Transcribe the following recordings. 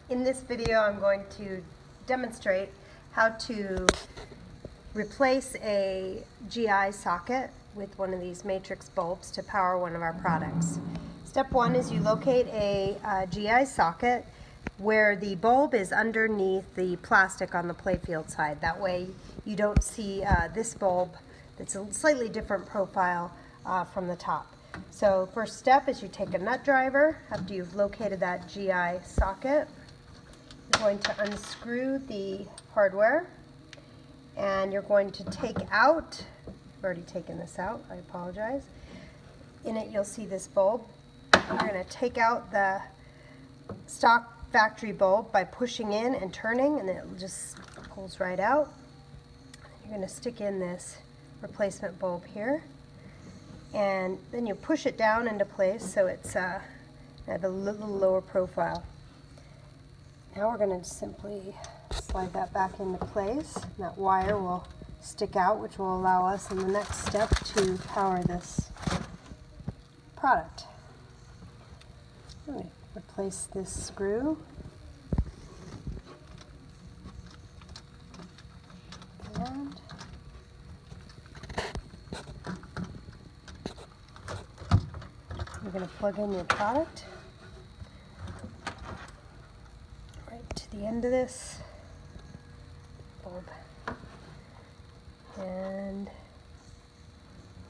In this video I'm going to demonstrate how to replace a GI socket with one of these matrix bulbs to power one of our products. Step one is you locate a GI socket where the bulb is underneath the plastic on the playfield side. That way you don't see this bulb that's a slightly different profile from the top. So first step is you take a nut driver after you've located that GI socket. You're going to unscrew the hardware and you're going to take out, I've already taken this out, I apologize. In it you'll see this bulb. You're going to take out the stock factory bulb by pushing in and turning, and it just pulls right out. You're going to stick in this replacement bulb here, and then you push it down into place so it's at a little lower profile. Now we're going to simply slide that back into place. And that wire will stick out, which will allow us in the next step to power this product. I'm going to replace this screw. And you're going to plug in your product right to the end of this bulb. And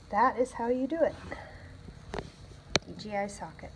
that is how you do it. The GI socket.